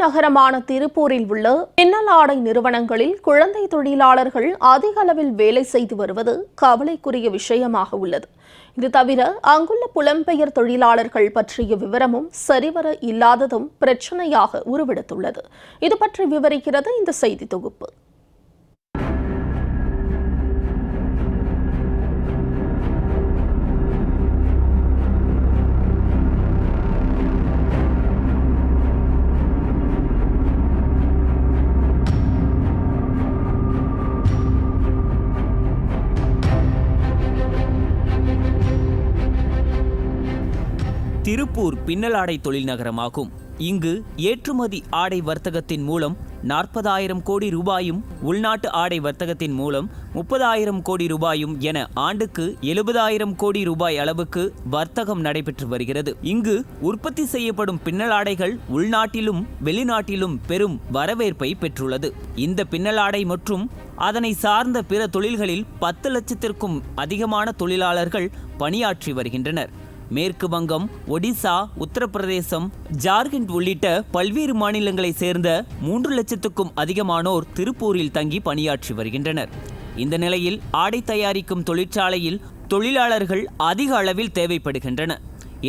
நகரமான திருப்பூரில் உள்ள பின்னல் ஆடை நிறுவனங்களில் குழந்தை தொழிலாளர்கள் அதிக அளவில் வேலை செய்து வருவது கவலைக்குரிய விஷயமாக உள்ளது. இது தவிர அங்குள்ள புலம்பெயர் தொழிலாளர்கள் பற்றிய விவரமும் சரிவர இல்லாததும் பிரச்சனையாக உருவெடுத்துள்ளது. இது பற்றி விவரிக்கிறது இந்த செய்தி தொகுப்பு. திருப்பூர் பின்னல் ஆடை தொழில் நகரமாகும். இங்கு ஏற்றுமதி ஆடை வர்த்தகத்தின் மூலம் 40,000 கோடி ரூபாயும், உள்நாட்டு ஆடை வர்த்தகத்தின் மூலம் 30,000 கோடி ரூபாயும் என ஆண்டுக்கு 70,000 கோடி ரூபாய் அளவுக்கு வர்த்தகம் நடைபெற்று வருகிறது. இங்கு உற்பத்தி செய்யப்படும் பின்னல் ஆடைகள் உள்நாட்டிலும் வெளிநாட்டிலும் பெரும் வரவேற்பை பெற்றுள்ளது. இந்த பின்னல் ஆடை மற்றும் அதனை சார்ந்த பிற தொழில்களில் 10 லட்சத்திற்கும் அதிகமான தொழிலாளர்கள் பணியாற்றி வருகின்றனர். மேற்கு வங்கம், ஒடிசா, உத்தரப்பிரதேசம், ஜார்க்கண்ட் உள்ளிட்ட பல்வேறு மாநிலங்களைச் சேர்ந்த 3 லட்சத்துக்கும் அதிகமானோர் திருப்பூரில் தங்கி பணியாற்றி வருகின்றனர். இந்த நிலையில் ஆடை தயாரிக்கும் தொழிற்சாலையில் தொழிலாளர்கள் அதிக அளவில் தேவைப்படுகின்றன.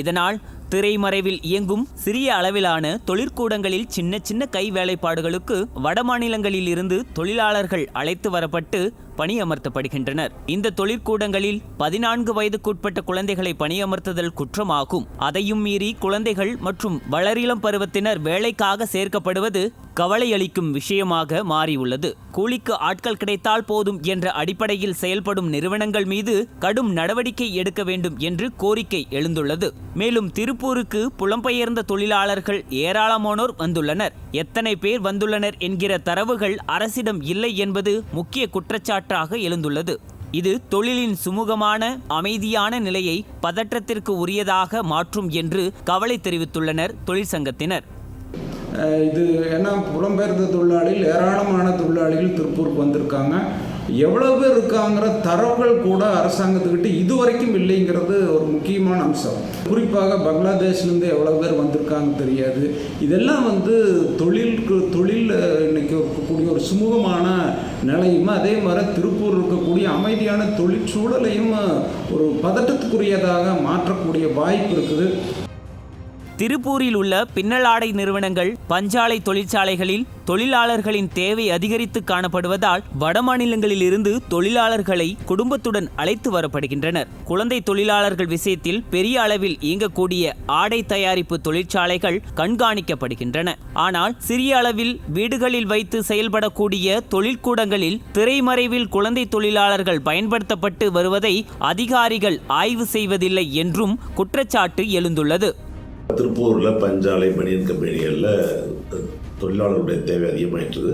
இதனால் திரைமறைவில் இயங்கும் சிறிய அளவிலான தொழிற்கூடங்களில் சின்ன சின்ன கை வேலைப்பாடுகளுக்கு வடமாநிலங்களில் இருந்து தொழிலாளர்கள் அழைத்து வரப்பட்டு பணியமர்த்தப்படுகின்றனர். இந்த தொழிற்கூடங்களில் 14 வயதுக்குட்பட்ட குழந்தைகளை பணியமர்த்துதல் குற்றமாகும். அதையும் மீறி குழந்தைகள் மற்றும் வளரிளம் பருவத்தினர் வேலைக்காக சேர்க்கப்படுவது கவலையளிக்கும் விஷயமாக மாறியுள்ளது. கூலிக்கு ஆட்கள் கிடைத்தால் போதும் என்ற அடிப்படையில் செயல்படும் நிறுவனங்கள் மீது கடும் நடவடிக்கை எடுக்க வேண்டும் என்று கோரிக்கை எழுந்துள்ளது. மேலும் திருப்பூருக்கு புலம்பெயர்ந்த தொழிலாளர்கள் ஏராளமானோர் வந்துள்ளனர். எத்தனை பேர் வந்துள்ளனர் என்கிற தரவுகள் அரசிடம் இல்லை என்பது முக்கிய குற்றச்சாட்டாக எழுந்துள்ளது. இது தொழிலின் சுமூகமான அமைதியான நிலையை பதற்றத்திற்கு உரியதாக மாற்றும் என்று கவலை தெரிவித்துள்ளனர் தொழிற்சங்கத்தினர். இது ஏன்னா புலம்பெயர்ந்த தொழிலாளிகள் ஏராளமான தொழிலாளிகள் திருப்பூருக்கு வந்திருக்காங்க. எவ்வளோ பேர் இருக்காங்கிற தரவுகள் கூட அரசாங்கத்துக்கிட்ட இதுவரைக்கும் இல்லைங்கிறது ஒரு முக்கியமான அம்சம். குறிப்பாக பங்களாதேஷ்லேருந்து எவ்வளோ பேர் வந்திருக்காங்க தெரியாது. இதெல்லாம் தொழில் இன்னைக்கு இருக்கக்கூடிய ஒரு சுமூகமான நிலையும், அதே மாதிரி திருப்பூர் இருக்கக்கூடிய அமைதியான தொழிற்சூழலையும் ஒரு பதட்டத்துக்குரியதாக மாற்றக்கூடிய வாய்ப்பு இருக்குது. திருப்பூரில் உள்ள பின்னல் ஆடை நிறுவனங்கள், பஞ்சாலை தொழிற்சாலைகளில் தொழிலாளர்களின் தேவை அதிகரித்து காணப்படுவதால் வடமாநிலங்களில் இருந்து தொழிலாளர்களை குடும்பத்துடன் அழைத்து வரப்படுகின்றனர். குழந்தை தொழிலாளர்கள் விஷயத்தில் பெரிய அளவில் இயங்கக்கூடிய ஆடை தயாரிப்பு தொழிற்சாலைகள் கண்காணிக்கப்படுகின்றன. ஆனால் சிறிய அளவில் வீடுகளில் வைத்து செயல்படக்கூடிய தொழிற்கூடங்களில் திரைமறைவில் குழந்தை தொழிலாளர்கள் பயன்படுத்தப்பட்டு வருவதை அதிகாரிகள் ஆய்வு செய்வதில்லை என்றும் குற்றச்சாட்டு எழுந்துள்ளது. திருப்பூரில் பஞ்சாலை பனியன் கம்பெனிகளில் தொழிலாளர்களுடைய தேவை அதிகமாயிட்டுது.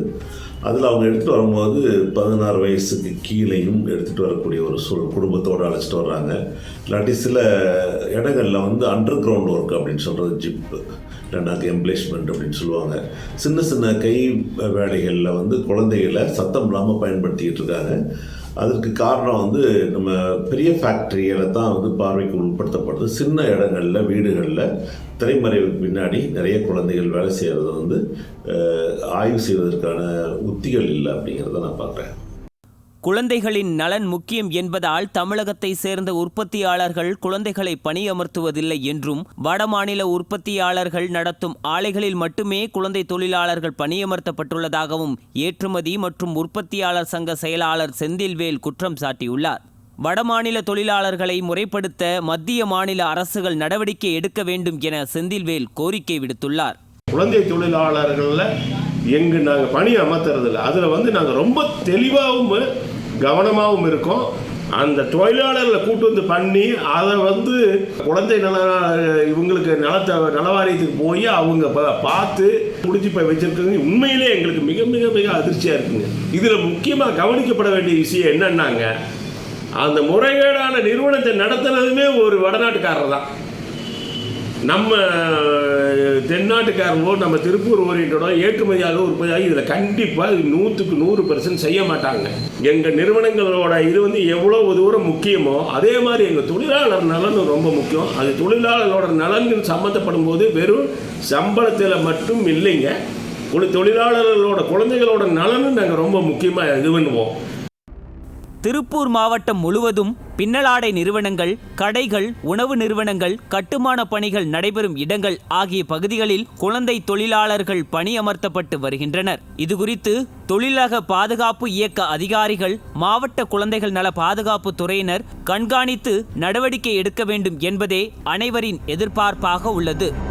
அதில் அவங்க எடுத்துகிட்டு வரும்போது 16 வயசுக்கு கீழேயும் எடுத்துகிட்டு வரக்கூடிய ஒரு குடும்பத்தோடு அழைச்சிட்டு வர்றாங்க. இல்லாட்டி சில இடங்களில் அண்டர் கிரவுண்ட் ஒர்க் அப்படின்னு சொல்கிறது, ஜிப் இல்லைன்னா எம்ப்ளேஸ்மெண்ட் அப்படின்னு சொல்லுவாங்க. சின்ன சின்ன கை வேலைகளில் குழந்தைகளை சத்தம் இல்லாமல் பயன்படுத்திக்கிட்டு இருக்காங்க. அதற்கு காரணம் நம்ம பெரிய ஃபேக்ட்ரியில் தான் பார்வைக்கு உட்படுத்தப்படுது. சின்ன இடங்களில் வீடுகளில் திரைமறைவுக்கு பின்னாடி நிறைய குழந்தைகள் வேலை செய்கிறது ஆய்வு செய்வதற்கான உத்திகள் இல்லை அப்படிங்கிறத நான் பார்க்குறேன். குழந்தைகளின் நலன் முக்கியம் என்பதால் தமிழகத்தை சேர்ந்த உற்பத்தியாளர்கள் குழந்தைகளை பணியமர்த்துவதில்லை என்றும், வடமாநில உற்பத்தியாளர்கள் நடத்தும் ஆலைகளில் மட்டுமே குழந்தை தொழிலாளர்கள் பணியமர்த்தப்பட்டுள்ளதாகவும் ஏற்றுமதி மற்றும் உற்பத்தியாளர் சங்க செயலாளர் செந்தில்வேல் குற்றம் சாட்டியுள்ளார். வடமாநில தொழிலாளர்களை முறைப்படுத்த மத்திய மாநில அரசுகள் நடவடிக்கை எடுக்க வேண்டும் என செந்தில்வேல் கோரிக்கை விடுத்துள்ளார். குழந்தை தொழிலாளர்களில் நாங்கள் பணி அமர்த்துறதில்ல. அதில் நாங்கள் ரொம்ப தெளிவாகவும் கவனமாகவும் இருக்கோம். அந்த தொழிலாளர்களை கூட்டு பண்ணி அதை குழந்தை இவங்களுக்கு நலவாரியத்துக்கு போய் அவங்க பார்த்து முடிச்சு போய் வச்சிருக்காங்க. உண்மையிலே எங்களுக்கு மிக மிக மிக அதிர்ச்சியாக இருக்குங்க. இதில் முக்கியமாக கவனிக்கப்பட வேண்டிய விஷயம் என்னன்னாங்க, அந்த முறைகேடான நிறுவனத்தை நடத்துனதுமே ஒரு வடநாட்டுக்காரர் தான். நம்ம தென்னாட்டுக்காரங்களோ நம்ம திருப்பூர் ஓரியன்டோ ஏற்றுமதியாக உற்பத்தியாக இதில் கண்டிப்பாக 100க்கு 100% செய்ய மாட்டாங்க. எங்கள் நிறுவனங்களோட இது எவ்வளோ தூரம் முக்கியமோ அதே மாதிரி எங்கள் தொழிலாளர் நலன் ரொம்ப முக்கியம். அது தொழிலாளர்களோட நலன்கள் சம்மந்தப்படும் போது வெறும் சம்பளத்தில் மட்டும் இல்லைங்க, தொழிலாளர்களோட குழந்தைகளோட நலனும் நாங்கள் ரொம்ப முக்கியமாக இது பண்ணுவோம். திருப்பூர் மாவட்டம் முழுவதும் பின்னலாடை நிறுவனங்கள், கடைகள், உணவு நிறுவனங்கள், கட்டுமான பணிகள் நடைபெறும் இடங்கள் ஆகிய பகுதிகளில் குழந்தை தொழிலாளர்கள் பணியமர்த்தப்பட்டு வருகின்றனர். இதுகுறித்து தொழிலக பாதுகாப்பு இயக்க அதிகாரிகள், மாவட்ட குழந்தைகள் நல பாதுகாப்பு துறையினர் கண்காணித்து நடவடிக்கை எடுக்க வேண்டும் என்பதே அனைவரின் எதிர்பார்ப்பாக உள்ளது.